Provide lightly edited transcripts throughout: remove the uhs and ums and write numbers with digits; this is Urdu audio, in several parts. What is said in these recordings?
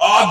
8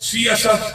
CSS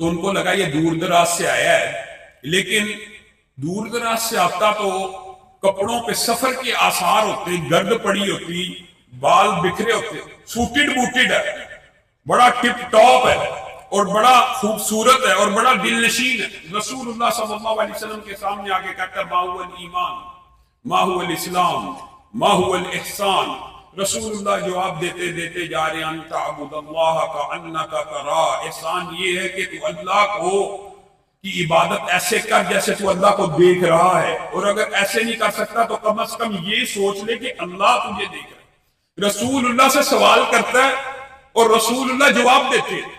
تو ان کو لگا یہ دور دراز سے آیا ہے، لیکن دور دراز سے آتا تو کپڑوں پہ سفر کے آثار ہوتے، گرد پڑی ہوتی، بال بکھرے ہوتے، سوٹڈ بوٹڈ ہے، بڑا ٹپ ٹاپ ہے اور بڑا خوبصورت ہے اور بڑا دل نشین ہے۔ رسول اللہ صلی اللہ علیہ وسلم کے سامنے آگے کہتا ہے ما هو الایمان، ما هو الاسلام، ما هو الاحسان۔ رسول اللہ جواب دیتے دیتے جا رہے ہیں ان تعبد اللہ کانک تراہ، احسان یہ ہے کہ تو اللہ کو کی عبادت ایسے کر جیسے تو اللہ کو دیکھ رہا ہے، اور اگر ایسے نہیں کر سکتا تو کم از کم یہ سوچ لے کہ اللہ تجھے دیکھ رہا ہے۔ رسول اللہ سے سوال کرتا ہے اور رسول اللہ جواب دیتے ہیں،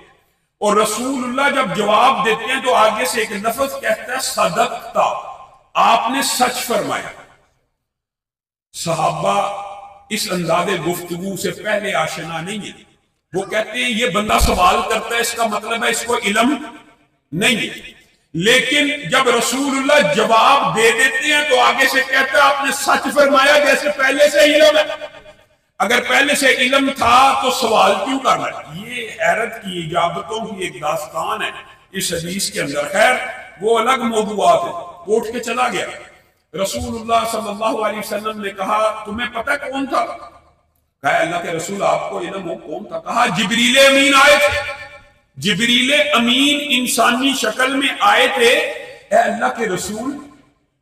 اور رسول اللہ جب جواب دیتے ہیں تو آگے سے ایک لفظ کہتا ہے صدقتا، آپ نے سچ فرمایا۔ صحابہ اس انداز گفتگو سے پہلے آشنا نہیں ہے، وہ کہتے ہیں یہ بندہ سوال کرتا ہے اس کا مطلب ہے اس کو علم نہیں ہے، لیکن جب رسول اللہ جواب دے دیتے ہیں تو آگے سے کہتا ہے آپ نے سچ فرمایا، جیسے پہلے سے علم ہے۔ اگر پہلے سے علم تھا تو سوال کیوں کر رہا ہے؟ یہ حیرت کی اجابتوں کی ایک داستان ہے اس حدیث کے اندر، خیر وہ الگ موضوعات ہے۔ اٹھ کے چلا گیا، رسول اللہ صلی اللہ علیہ وسلم نے کہا تمہیں پتہ کون تھا؟ کہا اللہ کے رسول آپ کو علم ہو کون تھا؟ کہا جبریل امین آئے تھے۔ جبریل امین انسانی شکل میں آئے تھے۔ اے اللہ کے رسول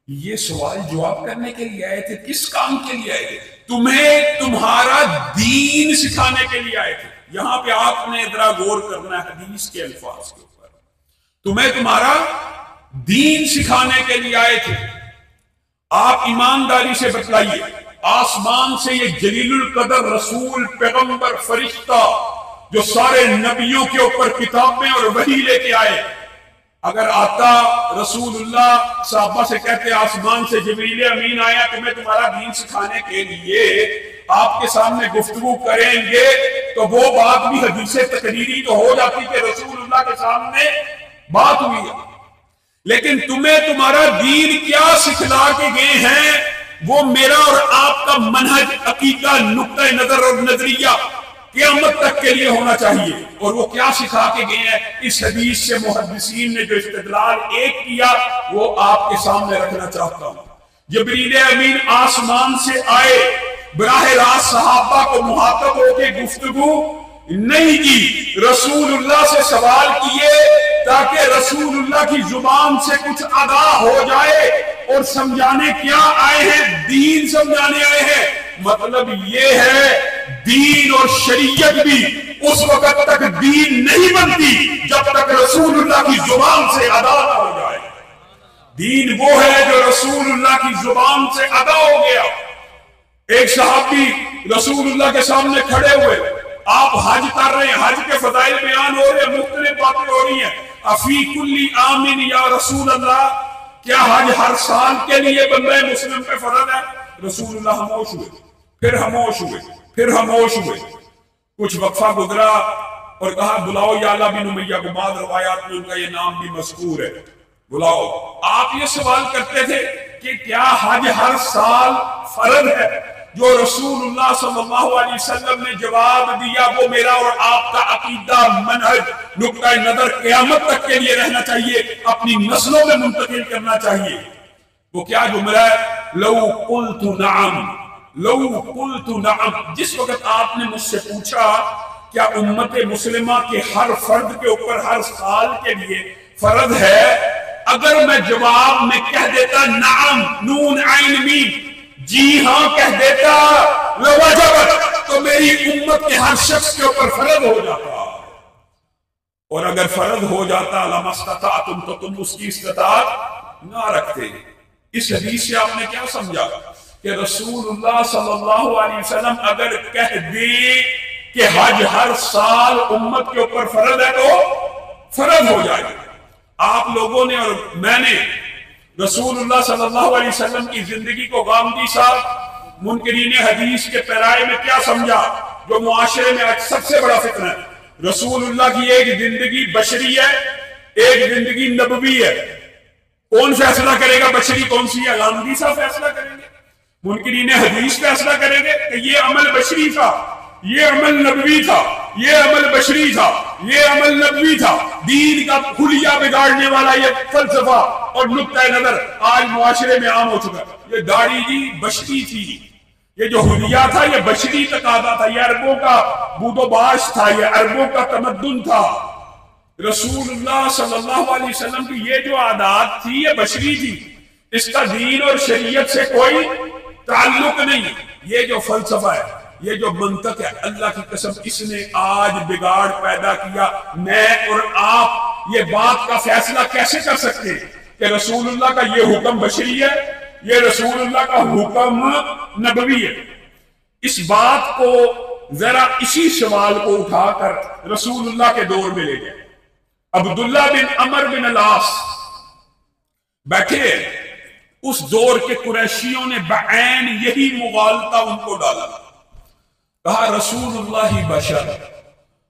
یہ سوال جواب کرنے کے لیے آئے تھے، کس کام کے لیے آئے تھے؟ تمہیں تمہارا دین سکھانے کے لیے آئے تھے۔ یہاں پہ آپ نے ذرا غور کرنا ہے حدیث کے الفاظ کے اوپر، تمہیں تمہارا دین سکھانے کے لیے آئے تھے۔ آپ ایمانداری سے بتلائیے، آسمان سے یہ جلیل القدر رسول پیغمبر فرشتہ جو سارے نبیوں کے اوپر کتابیں اور وحی لے کے آئے، اگر آتا رسول اللہ صحابہ سے کہتے آسمان سے جبریل امین آیا تمہیں تمہارا دین سکھانے کے لیے، آپ کے سامنے گفتگو کریں گے تو وہ بات بھی حدیث تقریری تو ہو جاتی کہ رسول اللہ کے سامنے بات ہوئی ہے، لیکن تمہیں تمہارا دین کیا سکھلا کے گئے ہیں وہ میرا اور آپ کا منہج، عقیدہ، نقطہ نظر اور نظریہ قیامت تک کے لیے ہونا چاہیے۔ اور وہ کیا سکھا کے گئے ہیں؟ اس حدیث سے محدثین نے جو استدلال ایک کیا وہ آپ کے سامنے رکھنا چاہتا ہوں۔ جبریل امین آسمان سے آئے، براہ راست صحابہ کو مخاطب ہو کے گفتگو نہیں کی، رسول اللہ سے سوال کیے تاکہ رسول اللہ کی زبان سے کچھ ادا ہو جائے، اور سمجھانے کیا آئے ہیں؟ دین سمجھانے آئے ہیں۔ مطلب یہ ہے دین اور شریعت بھی اس وقت تک دین نہیں بنتی جب تک رسول اللہ کی زبان سے ادا نہ ہو جائے۔ دین وہ ہے جو رسول اللہ کی زبان سے ادا ہو گیا۔ ایک صحابی رسول اللہ کے سامنے کھڑے ہوئے، آپ حج کر رہے ہیں، حج کے فضائل بیان ہو رہے ہیں، مختلف باتیں ہو رہی ہیں، افی کلی آمن یا رسول اللہ، کیا حج ہر سال کے لیے بندہ مسلم پہ فرض ہے؟ رسول اللہ خاموش ہوئے، پھر خاموش ہوئے، پھر خاموش ہوئے، کچھ وقفہ گزرا اور کہا بلاؤ یعلا بن امیہ کو، بعض روایات میں ان کا یہ نام بھی مذکور ہے، بلاؤ۔ آپ یہ سوال کرتے تھے کہ کیا حج ہر سال فرض ہے؟ جو رسول اللہ صلی اللہ علیہ وسلم نے جواب دیا وہ میرا اور آپ کا عقیدہ، منہج، نقطہ نظر قیامت تک کے لیے رہنا چاہیے، اپنی نسلوں میں منتقل کرنا چاہیے۔ وہ کیا جملہ ہے؟ لو قلت نعم، لو قلت نعم۔ جس وقت آپ نے مجھ سے پوچھا کیا امت مسلمہ کے ہر فرد کے اوپر ہر سال کے لیے فرض ہے، اگر میں جواب میں کہہ دیتا نعم، نون عین میم، جی ہاں کہہ دیتا، لوجبت، تو میری امت کے ہر شخص کے اوپر فرض ہو جاتا، اور اگر فرض ہو جاتا لما استطعتم تو تم اس کی استطاعت نہ رکھتے۔ اس حدیث سے آپ نے کیا سمجھا کہ رسول اللہ صلی اللہ علیہ وسلم اگر کہہ دے کہ حج ہر سال امت کے اوپر فرض ہے تو فرض ہو جائے۔ آپ لوگوں نے اور میں نے رسول اللہ صلی اللہ علیہ وسلم کی زندگی کو غامدی صاحب منکرین حدیث کے پیرائے میں کیا سمجھا؟ جو معاشرے میں آج سب سے بڑا فتنہ ہے، رسول اللہ کی ایک زندگی بشری ہے، ایک زندگی نبوی ہے، کون فیصلہ کرے گا بشری کون سی ہے؟ غامدی صاحب فیصلہ کریں گے، منکرین حدیث فیصلہ کریں گے کہ یہ عمل بشری تھا، یہ عمل نبوی تھا، یہ عمل بشری تھا، یہ عمل نبوی تھا۔ دین کا خلیہ بگاڑنے والا یہ فلسفہ اور نقطہ نظر آج معاشرے میں عام ہو چکا ہے۔ یہ داڑھی جی بشری تھی، یہ جو حلیہ تھا یہ بشری تقاضا تھا، یہ عربوں کا بود و باش تھا، یہ عربوں کا تمدن تھا۔ رسول اللہ صلی اللہ علیہ وسلم کی یہ جو عادات تھی یہ بشری تھی، اس کا دین اور شریعت سے کوئی تعلق نہیں۔ یہ جو فلسفہ ہے، یہ جو منطق ہے، اللہ کی قسم اس نے آج بگاڑ پیدا کیا۔ میں اور آپ یہ بات کا فیصلہ کیسے کر سکتے ہیں کہ رسول اللہ کا یہ حکم بشری ہے، یہ رسول اللہ کا حکم نبوی ہے؟ اس بات کو ذرا اسی سوال کو اٹھا کر رسول اللہ کے دور میں لے جائیں۔ عبداللہ بن عمر بن العاص بیٹھے، اس دور کے قریشیوں نے بعین یہی مغالطہ ان کو ڈالا، کہا رسول اللہ بشر،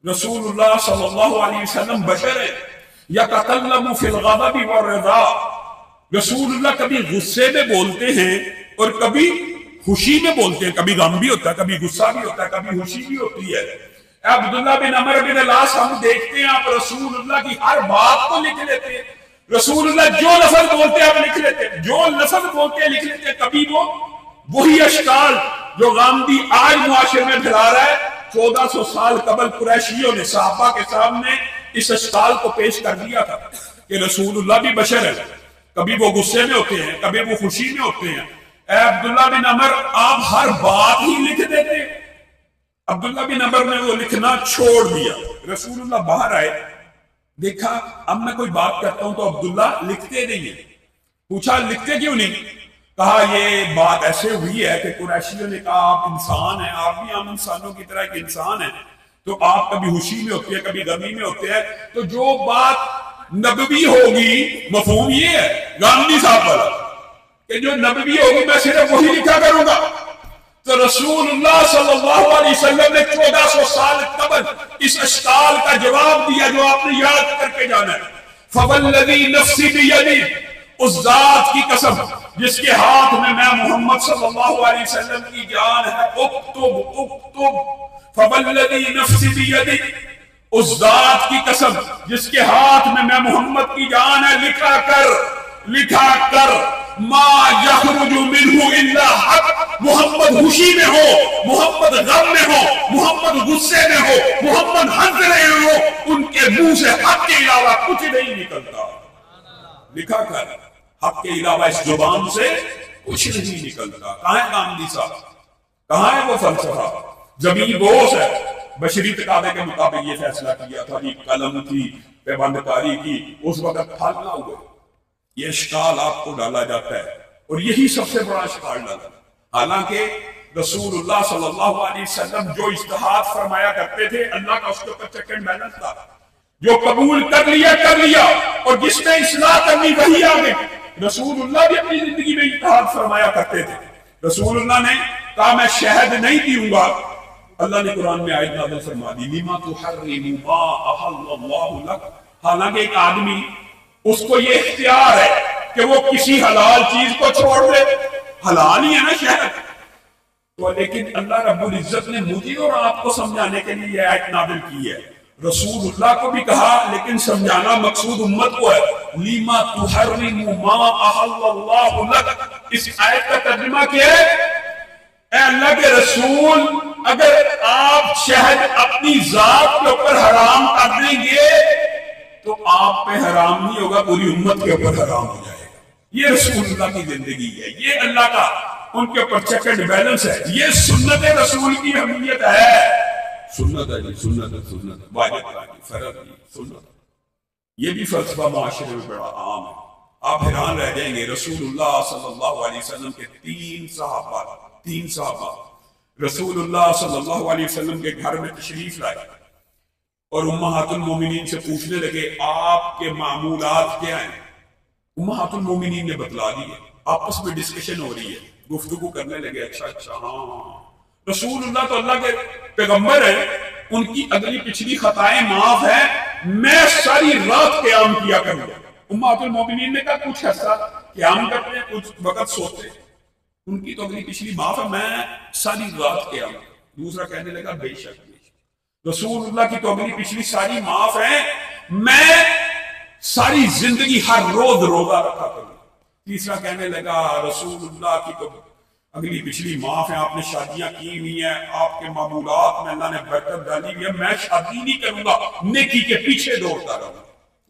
رسول اللہ صلی اللہ علیہ وسلم بشر ہے، یتکلم فی الغضب والرضا، رسول اللہ کبھی غصے میں بولتے ہیں اور کبھی خوشی میں بولتے ہیں، کبھی غم بھی ہوتا ہے، کبھی غصہ بھی ہوتا ہے، کبھی خوشی بھی ہوتی ہے۔ اے عبداللہ بن عمر بن العاص، ہم دیکھتے ہیں آپ رسول اللہ کی ہر بات کو لکھ لیتے ہیں، رسول اللہ جو لفظ بولتے ہیں آپ لکھ لیتے ہیں، جو لفظ بولتے ہیں لکھ لیتے ہیں۔ کبھی وہ وہی اشکال جو غامدی آج معاشرے میں پھیلا رہا ہے، 1400 سال قبل قریشیوں نے صحابہ کے سامنے اس اشکال کو پیش کر دیا تھا کہ رسول اللہ بھی بشر ہے، کبھی وہ غصے میں ہوتے ہیں، کبھی وہ خوشی میں ہوتے ہیں۔ اے عبداللہ بن عمر، آپ ہر بات ہی لکھ دیتے۔ عبداللہ بن عمر نے وہ لکھنا چھوڑ دیا۔ رسول اللہ باہر آئے، دیکھا اب میں کوئی بات کرتا ہوں تو عبداللہ لکھتے نہیں ہیں۔ پوچھا لکھتے کیوں نہیں؟ کہا یہ بات ایسے ہوئی ہے کہ قریشیوں نے کہا آپ انسان ہیں، آپ بھی عام انسانوں کی طرح ایک انسان ہیں، تو آپ کبھی خوشی میں ہوتے ہیں، کبھی غمی میں ہوتے ہیں، تو جو بات نبوی ہوگی، مفہوم یہ ہے غامدی صاحب والا کہ جو نبوی ہوگی میں صرف وہی لکھا کروں گا۔ تو رسول اللہ صلی اللہ علیہ وسلم نے 1400 سال قبل اس اشکال کا جواب دیا جو آپ نے یاد کر کے جانا ہے۔ فَوَالَّذِي نَفْسِي بِيَدِهِ، اس ذات کی قسم جس کے ہاتھ میں محمد صلی اللہ علیہ وسلم کی جان ہے، اکتب اکتب، فَوَالَّذِي نَفْسِي بِيَدِهِ، اس ذات کی قسم جس کے ہاتھ میں محمد کی جان ہے، لکھا کر لکھا کر، ما یخرج منہ الا حق، محمد خوشی میں ہو، محمد غم میں ہو، محمد غصے میں ہو، محمد ہنس رہے ہو، ان کے منہ سے حق کے علاوہ کچھ نہیں نکلتا۔ لکھا کر، حق کے علاوہ اس زبان سے کچھ نہیں نکلتا۔ کہاں ہے غامدی صاحب؟ کہاں ہے وہ فلسفہ؟ زمین بوس ہے۔ بشری تقاضے کے مطابق یہ فیصلہ کیا تھا، یہ قلم کی پیبند کاری کی، اس وقت پھل نہ ہوئے۔ یہ اشکال آپ کو ڈالا جاتا ہے اور یہی سب سے بڑا اشکال ڈالا۔ حالانکہ رسول اللہ صلی اللہ علیہ وسلم جو اجتہاد فرمایا کرتے تھے، اللہ کا اس کے اوپر چیک اینڈ بیلنس تھا، جو قبول کر لیا اور جس نے اصلاح کرنی وہی آگے۔ رسول اللہ بھی اپنی زندگی میں اجتہاد فرمایا کرتے تھے۔ رسول اللہ نے کہا میں شہد نہیں پیوں گا، اللہ نے قرآن میں آیت نازل فرما دی، لِمَا تُحَرِّمُ مَا أَحَلَّ اللَّهُ لَكَ، حالانکہ ایک آدمی اس کو یہ اختیار ہے کہ وہ کسی حلال چیز کو چھوڑ دے، حلال ہی ہے نا شہد تو، لیکن اللہ رب العزت نے مجھے اور آپ کو سمجھانے کے لیے یہ آیت نازل کی ہے۔ رسول اللہ کو بھی کہا لیکن سمجھانا مقصود امت کو ہے، لِمَا تُحَرِّمُ مَا أَحَلَّ اللَّهُ لَكَ۔ اس آیت کا ترجمہ کیا ہے؟ اے اللہ کے رسول، اگر آپ شہد اپنی ذات کے اوپر حرام کر دیں گے تو آپ پہ حرام نہیں ہوگا، پوری امت کے اوپر حرام ہو جائے گا۔ یہ رسول اللہ کی زندگی ہے، یہ اللہ کا ان کے اوپر چیک اینڈ بیلنس ہے، یہ سنت رسول کی اہمیت ہے۔ سنت ہے جی، سنت ہے، سنت ہے، واجب ہے، فرض ہے، سنت ہے۔ یہ بھی فلسفہ معاشرے میں بڑا عام ہے۔ آپ حیران رہ جائیں گے، رسول اللہ صلی اللہ علیہ وسلم کے تین صحابہ رسول اللہ صلی اللہ علیہ وسلم کے گھر میں تشریف لائے اور امہات المومنین سے پوچھنے لگے آپ کے معمولات کیا ہیں؟ امہات المومنین نے بتلا دیے، آپس میں ڈسکشن ہو رہی ہے، گفتگو کرنے لگے، اچھا ہاں رسول اللہ تو اللہ کے پیغمبر ہیں، ان کی اگلی پچھلی خطائیں معاف ہیں، میں ساری رات قیام کیا کروں گا۔ امہات المومنین نے کہا کچھ عرصہ قیام کرتے ہیں، کچھ وقت سوتے ہیں، ان کی تو اگلی پچھلی معاف ہے، میں ساری رات قیام۔ دوسرا کہنے لگا بے شک رسول اللہ کی تو اگلی پچھلی ساری معاف ہیں، میں ساری زندگی ہر روز روزہ رکھا کروں۔ تیسرا کہنے لگا رسول اللہ کی تو اگلی پچھلی معاف ہیں، آپ نے شادیاں کی ہوئی ہیں، آپ کے معمولات میں اللہ نے برکت ڈالی ہوئی ہے، میں شادی نہیں کروں گا، نیکی کے پیچھے دوڑتا رہوں گا۔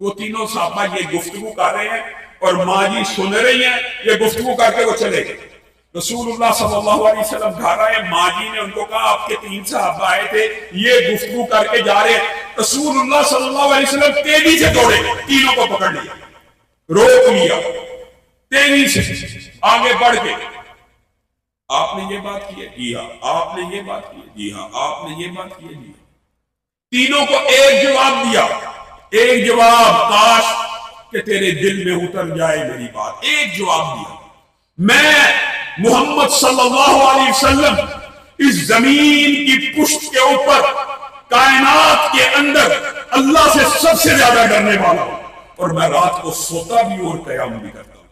وہ تینوں صحابہ یہ گفتگو کر رہے ہیں اور ماں جی سن رہی ہیں، یہ گفتگو کر کے وہ چلے گئے۔ رسول اللہ صلی اللہ علیہ وسلم گھر آئے، ماں جی نے ان کو کہا آپ کے 3 صحابہ آئے تھے، یہ گفتگو کر کے جا رہے ہیں۔ رسول اللہ صلی اللہ علیہ وسلم تیزی سے دوڑے، تینوں کو پکڑ لیا، روک لیا، تیزی سے آگے بڑھ کے آپ نے یہ بات کی ہے؟ جی ہاں۔ آپ نے یہ بات کی ہے؟ جی ہاں۔ آپ نے یہ بات کی ہے؟ جی ہاں۔ تینوں کو ایک جواب دیا، ایک جواب، کاش کہ تیرے دل میں اتر جائے میری بات، ایک جواب دیا، میں محمد صلی اللہ علیہ وسلم اس زمین کی پشت کے اوپر کائنات کے اندر اللہ سے سب سے زیادہ ڈرنے والا ہوں، اور میں رات کو سوتا بھی اور قیام بھی کرتا ہوں۔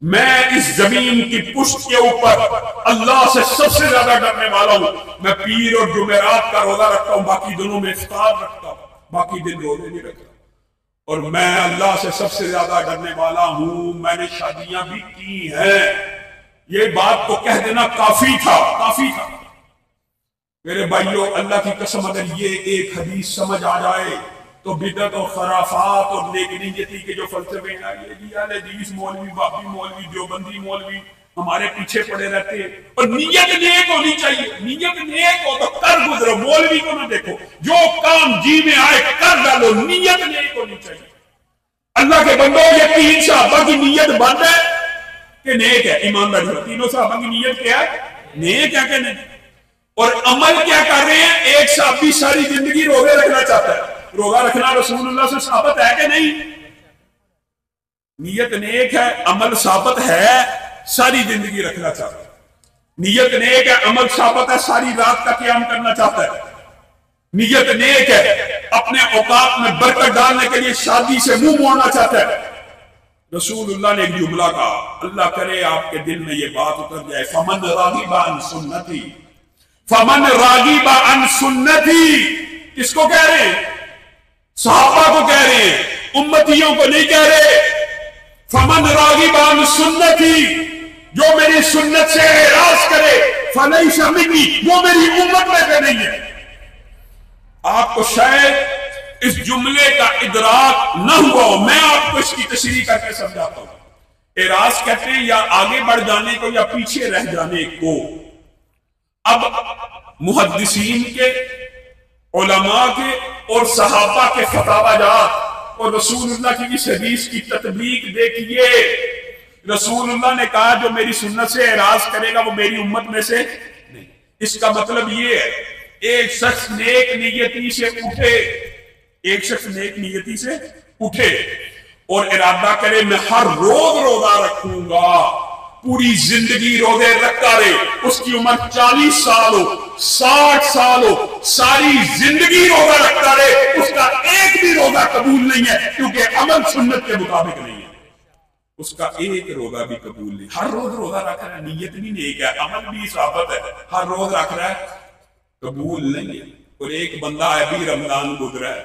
میں اس زمین کی پشت کے اوپر اللہ سے سب سے زیادہ ڈرنے والا ہوں۔ میں پیر اور جمعرات کا روزہ رکھتا ہوں، باقی دنوں میں افطار رکھتا ہوں، باقی دن روزے نہیں رکھتا، اور میں اللہ سے سب سے زیادہ ڈرنے والا ہوں۔ میں نے شادیاں بھی کی ہیں۔ یہ بات تو کہہ دینا کافی تھا، کافی تھا۔ میرے بھائیوں، اللہ کی قسم اگر یہ ایک حدیث سمجھ آ جائے تو بدعت اور خرافات اور نیک نیتی کے جو فلسفے ہیں، یہ جی اہل حدیث مولوی، وہابی مولوی، دیوبندی مولوی ہمارے پیچھے پڑے رہتے ہیں، اور نیت نیک ہونی چاہیے، نیت نیک ہو تو کر گزرو، مولوی کو نہ دیکھو، جو کام جی میں آئے کر ڈالو، نیت نیک ہونی چاہیے۔ اللہ کے بندوں، یہ 3 صحابہ کی نیت بند ہے کہ نیک ہے؟ ایمانداری ہو، تینوں صحابہ کی نیت کیا ہے؟ نیک ہے کہ نہیں؟ اور عمل کیا کر رہے ہیں؟ ایک صحابی ساری زندگی روزے رکھنا چاہتا ہے، روزہ رکھنا رسول اللہ سے ثابت ہے کہ نہیں؟ نیت نیک ہے، عمل ثابت ہے، ساری زندگی رکھنا چاہتا ہے۔ نیت نیک ہے، عمل ثابت ہے، ساری رات کا قیام کرنا چاہتا ہے۔ نیت نیک ہے، اپنے اوقات میں برکت ڈالنے کے لیے شادی سے منہ موڑنا چاہتا ہے۔ رسول اللہ نے ایک جملہ کہا، اللہ کرے آپ کے دل میں یہ بات اتر جائے، فمن راغب عن سنتی، فمن راغب عن سنتی۔ کس کو کہہ رہے ہیں؟ صحابہ کو کہہ رہے ہیں، امتیوں کو نہیں کہہ رہے۔ فمن راغب عن سنتی، جو میری سنت سے اعراض کرے، فلیس منی، وہ میری امت میں سے نہیں ہے۔ آپ کو شاید اس جملے کا ادراک نہ ہوا ہو، میں آپ کو اس کی تشریح کر کے سمجھاتا ہوں۔ اعراض کہتے ہیں یا آگے بڑھ جانے کو یا پیچھے رہ جانے کو۔ اب محدثین کے، علماء کے اور صحابہ کے فتاوی جات اور رسول اللہ کی اس حدیث کی تطبیق دیکھیے۔ رسول اللہ نے کہا جو میری سنت سے اعراض کرے گا وہ میری امت میں سے نہیں۔ اس کا مطلب یہ ہے، ایک شخص نیک نیتی سے اٹھے، ایک شخص نیک نیتی سے اٹھے اور ارادہ کرے میں ہر روز روزہ رکھوں گا، پوری زندگی روزے رکھتا رہے، اس کی عمر 40 سال ہو، 60 سال ہو، ساری زندگی روزہ رکھتا رہے، اس کا ایک بھی روزہ قبول نہیں ہے، کیونکہ عمل سنت کے مطابق نہیں ہے۔ اس کا ایک روزہ بھی قبول نہیں۔ ہر روز روزہ رکھ رہا ہے، نیت بھی نیک ہے، عمل بھی ثابت ہے، ہر روز رکھ رہا ہے، قبول نہیں ہے۔ اور ایک بندہ ابھی رمضان گزرا ہے،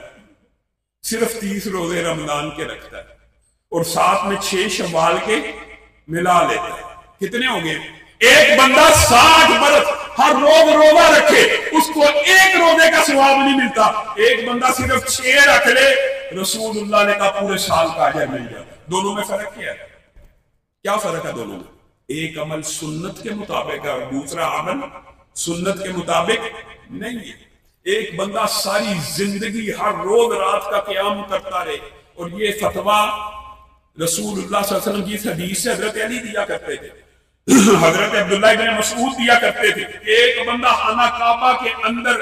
صرف 30 روزے رمضان کے رکھتا ہے اور ساتھ میں 6 شوال کے ملا لیتا ہے۔ کتنے ہو گئے؟ ایک بندہ 60 برس ہر روز روزہ رکھے، اس کو ایک روزے کا ثواب نہیں ملتا۔ ایک بندہ صرف 6 رکھ لے، رسول اللہ نے کہا پورے سال کا اجر مل جاتا۔ دونوں میں فرق کیا ہے؟ کیا فرق ہے دونوں میں؟ ایک عمل سنت کے مطابق ہے اور دوسرا عمل سنت کے مطابق نہیں ہے۔ ایک بندہ ساری زندگی ہر روز رات کا قیام کرتا رہے، اور یہ فتویٰ رسول اللہ صلی اللہ علیہ وسلم کی حدیث سے حضرت علی دیا کرتے تھے، حضرت عبداللہ ابن مسعود دیا کرتے تھے۔ ایک بندہ خانہ کعبہ کے اندر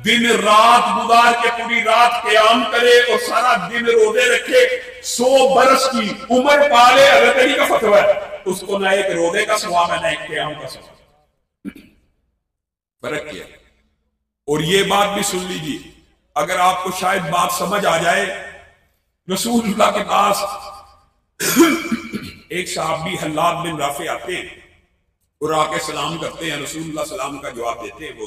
دن رات گزار کے پوری رات قیام کرے اور سارا دن روزے رکھے، 100 برس کی عمر پالے، حضرت علی کا فتویٰ ہے، اس کو نہ ایک روزے کا ثواب ہے نہ ایک قیام کا ثواب۔ فرق کیا؟ اور یہ بات بھی سن لیجیے، اگر آپ کو شاید بات سمجھ آ جائے، رسول اللہ کے پاس ایک صحابی حلاد بن رافع آتے ہیں اور آ کے سلام کرتے ہیں، رسول اللہ سلام کا جواب دیتے ہیں، وہ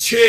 6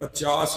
50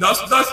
10-10,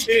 6।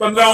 15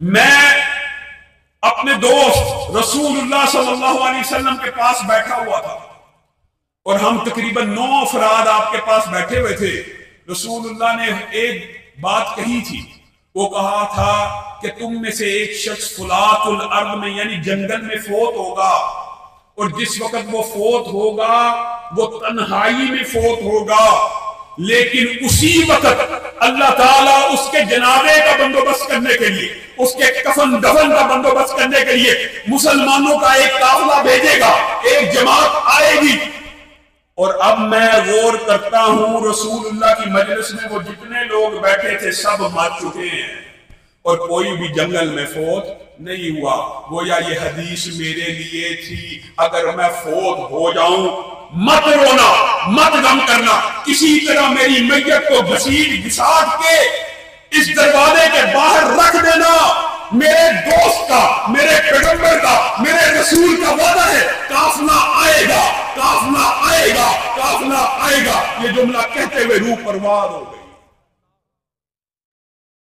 میں اپنے دوست رسول اللہ صلی اللہ علیہ وسلم کے پاس بیٹھا ہوا تھا اور ہم تقریباً 9 افراد آپ کے پاس بیٹھے ہوئے تھے. رسول اللہ نے ایک بات کہی تھی. وہ کہا تھا کہ تم میں سے ایک شخص فلات الارض میں یعنی جنگل میں فوت ہوگا، اور جس وقت وہ فوت ہوگا وہ تنہائی میں فوت ہوگا، لیکن اسی وقت اللہ تعالیٰ اس کے جنازے کا بندوبست کرنے کے لیے، اس کے کفن دفن کا بندوبست کرنے کے لیے مسلمانوں کا ایک قافلہ بھیجے گا، ایک جماعت آئے گی. اور اب میں غور کرتا ہوں رسول اللہ کی مجلس میں وہ جتنے لوگ بیٹھے تھے سب مر چکے ہیں اور کوئی بھی جنگل میں فوت نہیں ہوا. گویا یہ حدیث میرے لیے تھی، اگر میں فوت ہو جاؤں مت رونا، مت غم کرنا، کسی طرح میری میت کو گھسیٹ گھساٹ کے اس دروازے کے باہر رکھ دینا. میرے دوست کا، میرے پیغمبر کا، میرے رسول کا وعدہ ہے، قافلہ آئے گا، قافلہ آئے گا، قافلہ آئے گا. یہ جملہ کہتے ہوئے روح پرواز ہو گئی،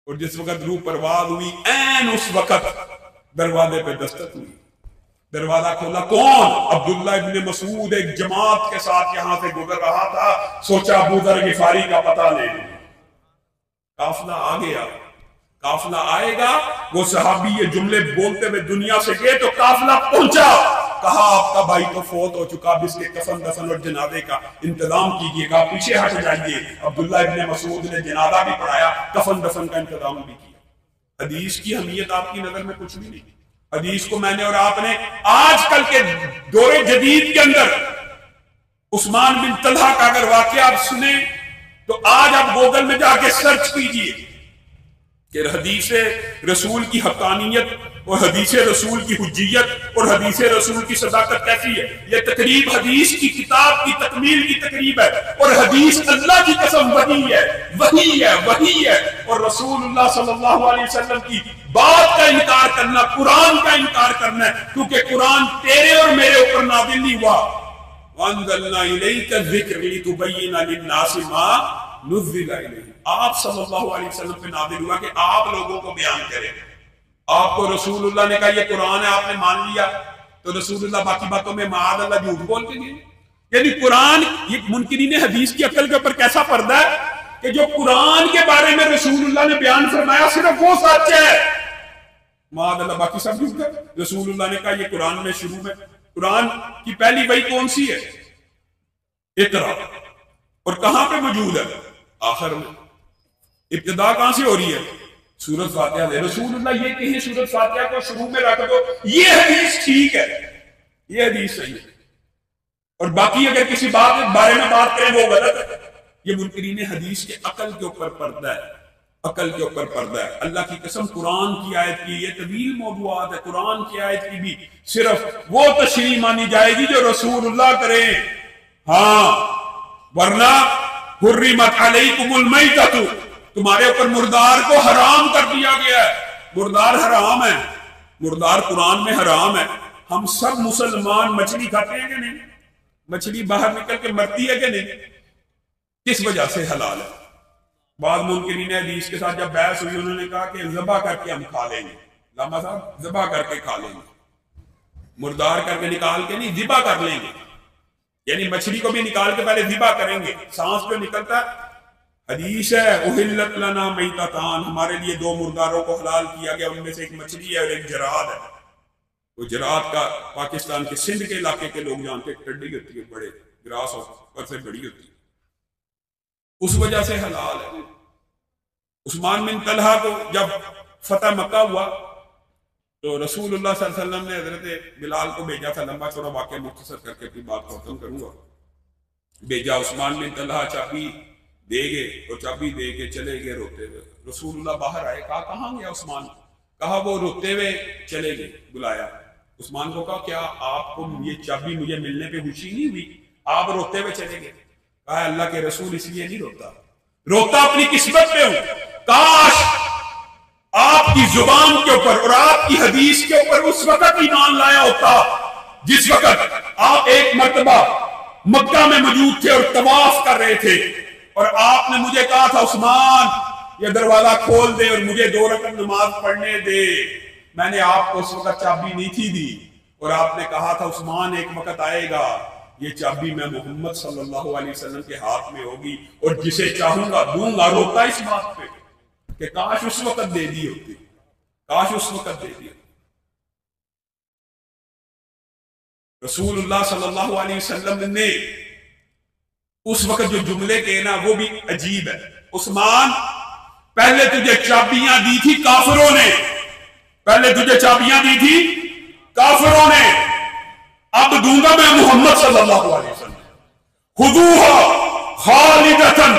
اور جس وقت روح پرواز ہوئی عین اس وقت دروازے پہ دستک ہوئی. دروازہ کھولا، کون؟ عبداللہ ابن مسعود ایک جماعت کے ساتھ یہاں سے گزر رہا تھا. سوچا ابو ذر غفاری کا پتہ لے لیں. قافلہ آ گیا، قافلہ آئے گا. وہ صحابی یہ جملے بولتے ہوئے دنیا سے گئے تو قافلہ پہنچا. کہا آپ کا بھائی تو فوت ہو چکا، اب اس کے کفن دفن اور جنازے کا انتظام کیجئے گا، پیچھے ہٹ جائیے. عبداللہ ابن مسعود نے جنازہ بھی پڑھایا، کفن دفن کا انتظام بھی کیا. حدیث کی اہمیت آپ کی نظر میں کچھ بھی نہیں. حدیث کو میں نے اور آپ نے آج کل کے دور جدید کے اندر عثمان بن طلحہ کا اگر واقعہ آپ سنیں تو آج آپ گوگل میں جا کے سرچ کیجئے کہ حدیث رسول کی حقانیت اور حدیث رسول کی حجیت اور حدیث رسول کی صداقت کیسی ہے. یہ تقریب حدیث کی کتاب کی تکمیل کی تقریب ہے، اور حدیث اللہ کی قسم وحی ہے، وحی ہے، وحی ہے. اور رسول اللہ صلی اللہ علیہ وسلم کی بات کا انکار کرنا قرآن کا انکار کرنا ہے، کیونکہ قرآن تیرے اور میرے اوپر نازل نہیں ہوا. وَأَنزَلْنَا إِلَيْكَ الذِّكْرَ لِتُبَيِّنَ لِلنَّاسِ مَا نُزِّلَ إِلَيْهِمْ. آپ صلی اللہ علیہ وسلم پہ نازل ہوا کہ آپ لوگوں کو بیان کریں. آپ کو رسول اللہ نے کہا یہ قرآن ہے، آپ نے مان لیا تو رسول اللہ باقی باتوں میں معاذ اللہ جھوٹ بول کے گئے. یعنی قرآن، یہ منکرین حدیث کی عقل کے اوپر کیسا پردہ ہے کہ جو قرآن کے بارے میں رسول اللہ نے بیان فرمایا صرف وہ سچ ہے، معاذ اللہ باقی سب جھوٹ ہے. رسول اللہ نے کہا یہ قرآن میں شروع میں، قرآن کی پہلی وحی کون سی ہے؟ اقرا. اور کہاں پہ موجود ہے؟ آخر میں. ابتدا کہاں سے ہو رہی ہے؟ سورۃ فاتحہ سے. رسول اللہ یہ کہیں سورۃ فاتحہ کو شروع میں رکھ دو، یہ حدیث ٹھیک ہے، یہ حدیث صحیح ہے، اور باقی اگر کسی بات کے بارے میں بات کریں وہ غلط ہے. یہ منکرین حدیث کے عقل کے اوپر پردہ ہے، عقل کے اوپر پردہ ہے. اللہ کی قسم قرآن کی آیت کی یہ طویل موضوعات ہے. قرآن کی آیت کی بھی صرف وہ تشریح مانی جائے گی جو رسول اللہ کریں. ہاں، ورنہ حرمت علیکم المیتۃ، تمہارے اوپر مردار کو حرام کر دیا گیا ہے. مردار حرام ہے، مردار قرآن میں حرام ہے. ہم سب مسلمان مچھلی کھاتے ہیں کہ نہیں؟ مچھلی باہر نکل کے مرتی ہے کہ نہیں؟ کس وجہ سے حلال ہے؟ بعض منکرین حدیث کے ساتھ جب بحث ہوئی انہوں نے کہا کہ ذبح کر کے ہم کھا لیں گے. علامہ صاحب ذبح کر کے کھا لیں گے، مردار کر کے نکال کے نہیں، ذبح کر لیں گے. یعنی مچھلی کو بھی نکال کے پہلے ذبح کریں گے، سانس جو نکلتا ہے. حدیث ہے احلت لنا میتتان، ہمارے لیے 2 مرداروں کو حلال کیا گیا، ان میں سے ایک مچھلی ہے اور ایک جراد ہے. وہ جراد کا پاکستان کے سندھ کے علاقے کے لوگ جانتے ہیں، ٹڈی ہوتی ہے، بڑے گراس پر سے بڑی ہوتی ہے، اس وجہ سے حلال ہے. عثمان بن طلحہ کو جب فتح مکہ ہوا تو رسول اللہ صلی اللہ علیہ وسلم نے حضرت بلال کو بھیجا تھا. لمبا چوڑا واقعہ مختصر کر کے اپنی بات کو ختم کروں گا. بھیجا عثمان بن طلحہ، چابی دے گئے اور چابی دے کے چلے گئے روتے ہوئے. رسول اللہ باہر آئے، کہا کہاں گیا عثمان؟ کہا وہ روتے ہوئے چلے گئے. بلایا عثمان کو، کہا کیا آپ کو یہ چابی مجھے ملنے پہ خوشی نہیں ہوئی؟ آپ روتے ہوئے چلے گئے. کہا اللہ کے رسول اس لیے نہیں روتا، روتا اپنی قسمت پہ ہوں. کاش آپ کی زبان کے اوپر اور آپ کی حدیث کے اوپر اس وقت ایمان لایا ہوتا جس وقت آپ ایک مرتبہ مکہ میں موجود تھے اور طواف کر رہے تھے، اور آپ نے مجھے کہا تھا عثمان یہ دروازہ کھول دے اور مجھے 2 رکعت نماز پڑھنے دے۔ میں نے آپ کو اس وقت چابی نہیں تھی دی، اور آپ نے کہا تھا عثمان ایک وقت آئے گا یہ چابی میں محمد صلی اللہ علیہ وسلم کے ہاتھ میں ہوگی اور جسے چاہوں گا دوں گا۔ روتا اس بات پہ کہ کاش اس وقت دے دی ہوتی، کاش اس وقت دے دی ہوتی۔ رسول اللہ صلی اللہ علیہ وسلم نے اس وقت جو جملے کہے نا وہ بھی عجیب ہے۔ عثمان پہلے تجھے چابیاں دی تھی کافروں نے، پہلے تجھے چابیاں دی تھی کافروں نے، اب دوں گا میں محمد صلی اللہ علیہ وسلم۔ خذوها خالدتن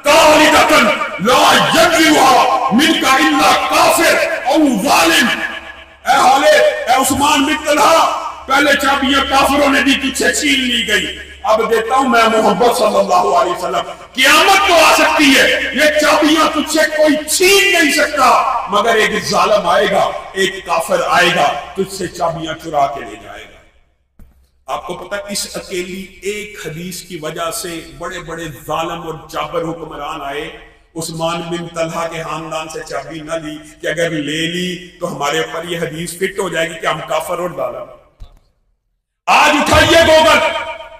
کالدتن لا یجریها منک الا کافر او ظالم۔ اے خالد، اے عثمان بن طلحہ، پہلے چابیاں کافروں نے دی، تجھ سے چھین لی گئی، اب دیتا ہوں میں محمد صلی اللہ علیہ وسلم۔ قیامت تو آ سکتی ہے، یہ چابیاں تجھ سے کوئی چھین نہیں سکتا، مگر ایک ظالم آئے گا، ایک کافر آئے گا، تجھ سے چابیاں چرا کے لے جائے گا۔ آپ کو پتہ اس اکیلی ایک حدیث کی وجہ سے بڑے بڑے ظالم اور جابر حکمران آئے۔ عثمان بن طلحہ کے خاندان سے چابی نہ لی کہ اگر لے لی تو ہمارے اوپر یہ حدیث فٹ ہو جائے گی کہ ہم کافر اور ظالم۔ آج اٹھائیے گوگل،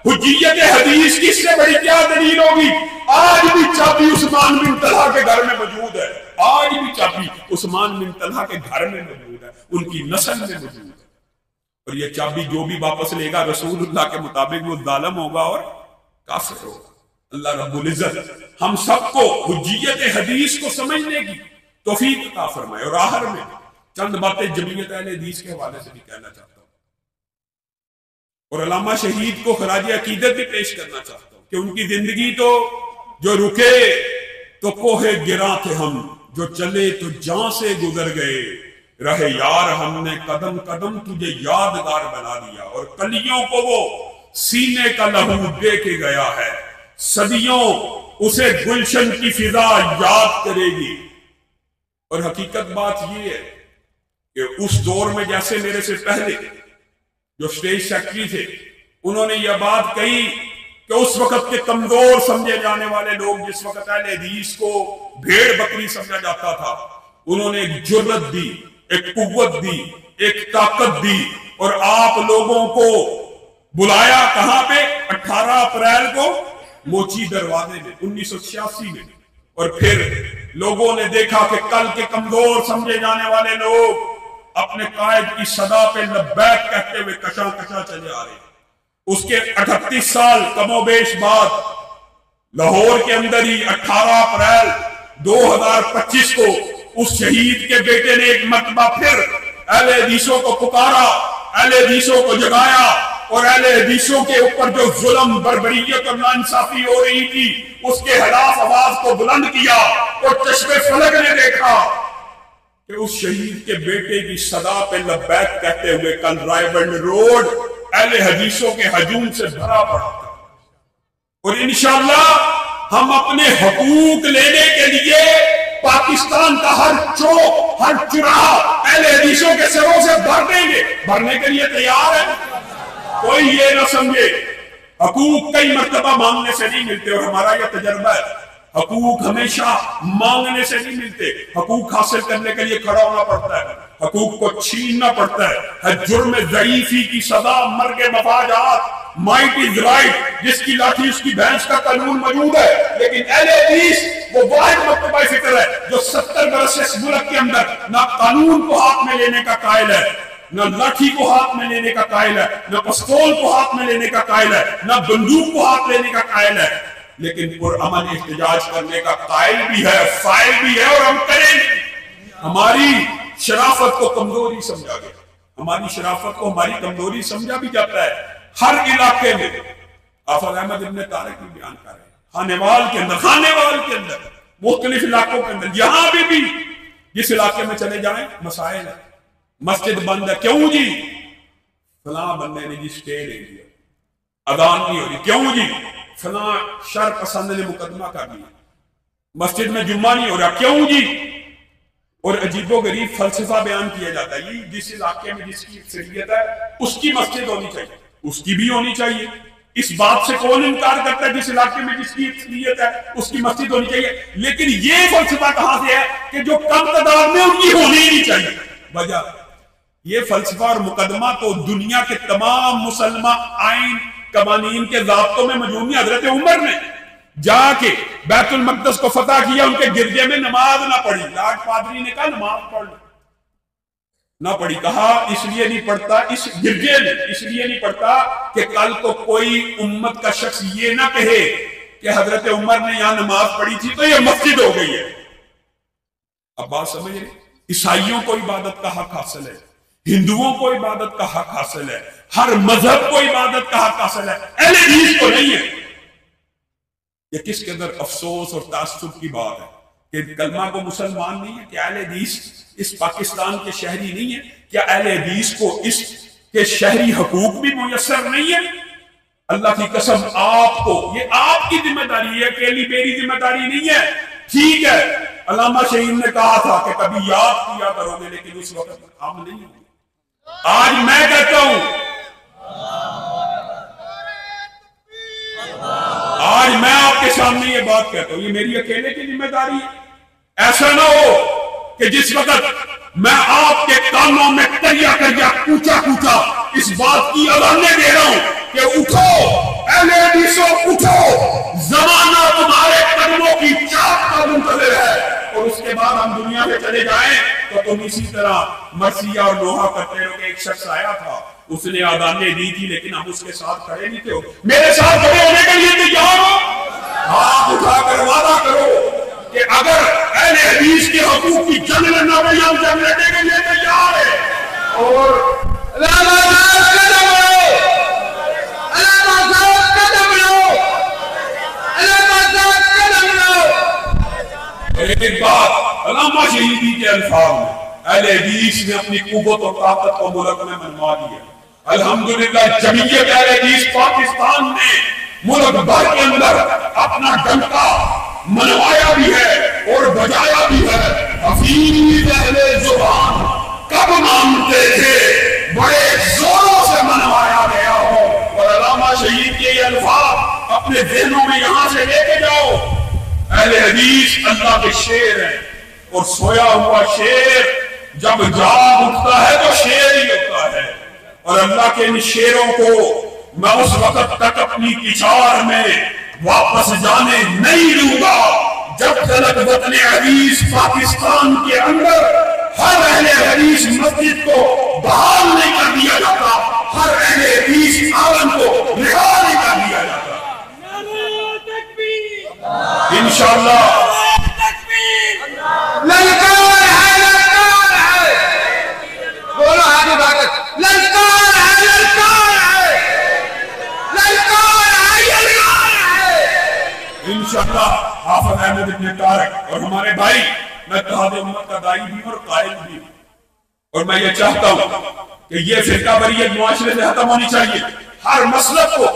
حجیت حدیث کی اس سے بڑی کیا دلیل ہوگی؟ آج بھی چابی عثمان بن طلحہ کے گھر میں موجود ہے، آج بھی چابی عثمان بن طلحہ کے گھر میں موجود ہے، ان کی نسل میں موجود ہے۔ اور یہ چابی جو بھی واپس لے گا رسول اللہ کے مطابق وہ ظالم ہوگا اور کافر ہوگا۔ اللہ رب العزت ہم سب کو حجیت حدیث کو سمجھنے کی توفیق عطا فرمائے۔ اور آخر میں چند باتیں جمعیت اہل حدیث کے حوالے سے بھی کہنا چاہتا ہوں، اور علامہ شہید کو خراج عقیدت بھی پیش کرنا چاہتا ہوں کہ ان کی زندگی تو جو رکے تو کوہ گراں تھے ہم، جو چلے تو جاں سے گزر گئے، رہے یار ہم نے قدم قدم تجھے یادگار بنا دیا، اور کلیوں کو وہ سینے کا لہو دے کے گیا ہے، صدیوں اسے گلشن کی فضا یاد کرے گی۔ اور حقیقت بات یہ ہے کہ اس دور میں جیسے میرے سے پہلے جو اسٹیج سیکرٹری تھے انہوں نے یہ بات کہی کہ اس وقت کے کمزور سمجھے جانے والے لوگ، جس وقت اہل حدیث کو بھیڑ بکری سمجھا جاتا تھا، انہوں نے ایک جرأت دی، ایک قوت دی، ایک طاقت دی، اور آپ لوگوں کو بلایا کہاں پہ؟ 18 اپریل کو موچی دروازے میں 1986 میں۔ اور پھر لوگوں نے دیکھا کہ کل کے کمزور سمجھے جانے والے لوگ اپنے قائد کی صدا پہ لبیک کہتے ہوئے کشاں کشاں چلے آ رہے۔ اس کے 38 سال کم و بیش بعد لاہور کے اندر ہی 18 اپریل 2025 کو اس شہید کے بیٹے نے ایک مرتبہ پھر اہل حدیثوں کو پکارا، اہل حدیثوں کو جگایا، اور اہل حدیثوں کے اوپر جو ظلم، بربریت اور ناانصافی ہو رہی تھی اس کے خلاف آواز کو بلند کیا، اور چشم فلک نے دیکھا کہ اس شہید کے بیٹے کی صدا پہ لبیک کہتے ہوئے کل رائے روڈ اہل حدیثوں کے ہجوم سے بھرا پڑا تھا۔ اور انشاءاللہ ہم اپنے حقوق لینے کے لیے پاکستان کا ہر چوک، ہر چراہا اہل حدیثوں کے سروں سے بھر دیں گے، بھرنے کے لیے تیار ہے۔ کوئی یہ نہ سمجھے حقوق کئی مرتبہ مانگنے سے نہیں ملتے، اور ہمارا یہ تجربہ ہے، حقوق ہمیشہ مانگنے سے نہیں ملتے، حقوق حاصل کرنے کے لیے کھڑا ہونا پڑتا ہے، حقوق کو چھیننا پڑتا ہے۔ جرم ضعیفی کی سزا مرگ مفاجات، مائٹ از رائٹ، جس کی لاٹھی اس کی بھینس کا قانون موجود ہے، لیکن اہل حدیث وہ واحد مکتبہ فکر ہے جو 70 برس سے اس ملک کے اندر نہ قانون کو ہاتھ میں لینے کا قائل ہے، نہ لاٹھی کو ہاتھ میں لینے کا قائل ہے، نہ پستول کو ہاتھ میں لینے کا قائل ہے، نہ بندوق کو ہاتھ لینے کا قائل ہے، لیکن پرامن احتجاج کرنے کا قائل بھی ہے، فائل بھی ہے، اور ہم کریں گے۔ ہماری شرافت کو کمزوری سمجھا گیا، ہماری شرافت کو ہماری کمزوری سمجھا بھی جاتا ہے۔ ہر علاقے میں حافظ احمد ابن طارق بھی بیان کر رہے ہیں، خانیوال کے اندر مختلف علاقوں کے اندر، یہاں بھی جس علاقے میں چلے جائیں مسائل ہیں، مسجد بند ہے، کیوں جی؟ فلاں بندے نے جی سٹے لے لیا، اذان نہیں ہو رہی، کیوں جی؟ فلاں شر پسند نے مقدمہ کر دیا، مسجد میں جمعہ نہیں ہو رہا، کیوں جی؟ اور عجیب و غریب فلسفہ بیان کیا جاتا ہے، یہ جس علاقے میں جس کی اکثریت ہے اس کی مسجد ہونی چاہیے، اس کی بھی ہونی چاہیے، اس بات سے کون انکار کرتا ہے جس علاقے میں جس کی اکثریت ہے اس کی مسجد ہونی چاہیے، لیکن یہ فلسفہ کہاں سے ہے کہ جو کم تعداد میں ان کی ہونی ہی نہیں چاہیے؟ وجہ یہ فلسفہ اور مقدمہ تو دنیا کے تمام مسلمان آئین قوانین کے ضابطوں میں موجود نہیں۔ حضرت عمر نے جا کے بیت المقدس کو فتح کیا، ان کے گرجے میں نماز نہ پڑھی، لاٹ پادری نے کہا نماز پڑھ لو، نہ پڑھی، کہا اس لیے نہیں پڑھتا، اس گرجے نے اس لیے نہیں پڑھتا کہ کل کو کوئی امت کا شخص یہ نہ کہے کہ حضرت عمر نے یہاں نماز پڑھی تھی تو یہ مسجد ہو گئی ہے۔ اب بات سمجھ رہے؟ عیسائیوں کو عبادت کا حق حاصل ہے، ہندوؤں کو عبادت کا حق حاصل ہے، ہر مذہب کو عبادت کا حق حاصل ہے، اہل حدیث کو نہیں ہے۔ یہ کس قدر افسوس اور تعصب کی بات ہے کہ کلمہ کو مسلمان نہیں ہے، کیا اہل حدیث اس پاکستان کے شہری نہیں ہے؟ کیا اہل حدیث کو اس کے شہری حقوق بھی میسر نہیں ہے؟ اللہ کی قسم آپ کو، یہ آپ کی ذمہ داری ہے، اکیلی میری ذمہ داری نہیں ہے۔ ٹھیک ہے علامہ شہید نے کہا تھا کہ کبھی یاد کیا کرو گے، لیکن اس وقت ہم نہیں ہوں گے۔ آج میں کہتا ہوں، آج میں آپ کے سامنے یہ بات کہتا ہوں، یہ میری اکیلے کی ذمہ داری ہے۔ ایسا نہ ہو کہ جس وقت میں آپ کے کانوں میں کریا کریا کوچا کوچا اس بات کی اذانیں دے رہا ہوں کہ اٹھو اہل حدیثوں، اٹھو، زمانہ تمہارے قدموں کی چاک کا منتظر ہے، اور اس کے بعد ہم دنیا میں چلے جائیں تو تم اسی طرح مرثیہ اور نوحہ کرتے رہو۔ کہ ایک شخص آیا تھا، اس نے آدانیں دی تھی، لیکن ہم اس کے ساتھ کھڑے نہیں تھے۔ میرے ساتھ کھڑے ہونے کے لیے تیار ہو؟ ہاتھ اٹھا کر وعدہ کرو کہ اگر اہل حدیث کے حقوق کی جنگ لڑنا پڑے ہم جنگ لڑنے کے لیے تیار ہیں۔ اور ایک بات علامہ شہیدی کے الفاظ میں اہل حدیث نے اپنی قوت اور طاقت کو ملک میں منوا دیا۔ الحمدللہ جمعیت اہل حدیث پاکستان نے ملک بھر کے اندر اپنا ڈنکا منوایا بھی ہے اور بجایا بھی ہے۔ حفیظ اہل زبان کب مانتے تھے بڑے زوروں سے منوایا گیا ہو۔ اور علامہ شہید کے یہ الفاظ اپنے ذہنوں میں یہاں سے لے کے جاؤ۔ اہل حدیث اللہ کے شیر ہیں، اور سویا ہوا شیر جب جاگ اٹھتا ہے تو شیر ہی ہوتا ہے۔ اور اللہ کے ان شیروں کو میں اس وقت تک اپنی کچار میں واپس جانے نہیں دوں گا جب تک وطن حدیث پاکستان کے اندر ہر اہل حدیث مسجد کو بحال نہیں کر دیا جاتا، ہر اہل حدیث عالم کو رہا نہیں کر دیا جاتا۔ انشاءاللہ للکار ہے، للکار ہے، بولو آگے بھاگت، للکار ہے، للکار ہے، للکار ہے، للکار ہے۔ انشاءاللہ حافظ احمد ابن طارق اور ہمارے بھائی، میں اتحاد امت کا داعی بھی اور قائل بھی ہوں، اور میں یہ چاہتا ہوں کہ یہ فرقہ واریت معاشرے سے ختم ہونی چاہیے۔ ہر مسلک کو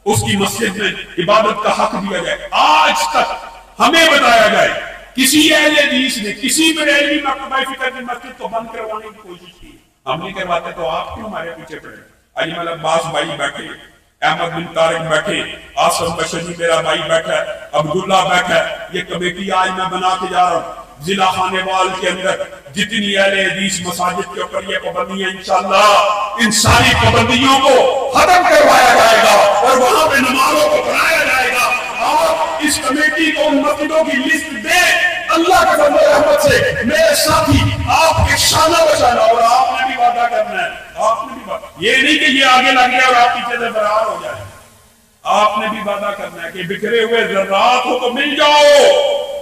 اس کی مسجد میں عبادت کا حق دیا جائے۔ آج تک ہمیں بتایا جائے کسی اہل حدیث نے کسی بریلوی مکتبہ فکر کی مسجد کو بند کروانے کی کوشش کی، ہم نہیں کرواتے تو آپ کیوں ہمارے پیچھے پڑے؟ اجمل عباس بھائی بیٹھے، احمد بن طارق بیٹھے، آصف بشری میرا بھائی بیٹھا ہے، عبداللہ بیٹھا ہے۔ یہ کمیٹی آج میں بنا کے جا رہا ہوں، ضلع خانے وال کے اندر جتنی اہل حدیث مساجد کے اوپر یہ پابندیاں انشاءاللہ ان ساری پابندیوں کو ختم کروایا جائے گا اور وہاں پہ نمازوں کو بنایا جائے گا۔ اور اس کمیٹی کو ان مسجدوں کی لسٹ دے، اللہ کے فضل و رحمت سے میرے ساتھی آپ کے شانہ بشانہ، اور آپ نے بھی وعدہ کرنا ہے، آپ نے بھی وعدہ، یہ نہیں کہ یہ آگے لگ جائے اور آپ پیچھے سے فرار ہو جائے، آپ نے بھی وعدہ کرنا ہے کہ بکھرے ہوئے ذرات ہو تو مل جاؤ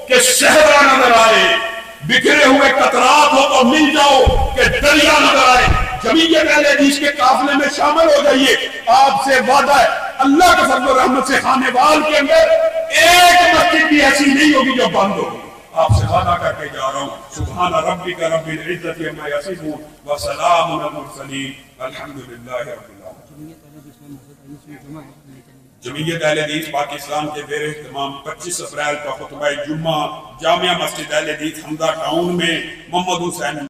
کہ صحرا نظر آئے، بکھرے ہوئے قطرات ہو تو مل جاؤ کہ دریا نظر آئے۔ جمعیت اہل حدیث کے قافلے میں شامل ہو جائیے، آپ سے وعدہ ہے اللہ کے فضل و رحمت سے خانے وال کے اندر ایک مسجد بھی ایسی نہیں ہوگی جو بند ہوگی۔ آپ سے وعدہ کر کے جا رہا ہوں، سبحان ربک رب العزت عما یصفون وسلام علی المرسلین والحمدللہ رب العالمین۔ جمعیت اہل حدیث پاکستان کے زیر اہتمام 25 اپریل کا خطبہ جمعہ جامعہ مسجد اہل حدیث حمزہ ٹاؤن میں محمد حسین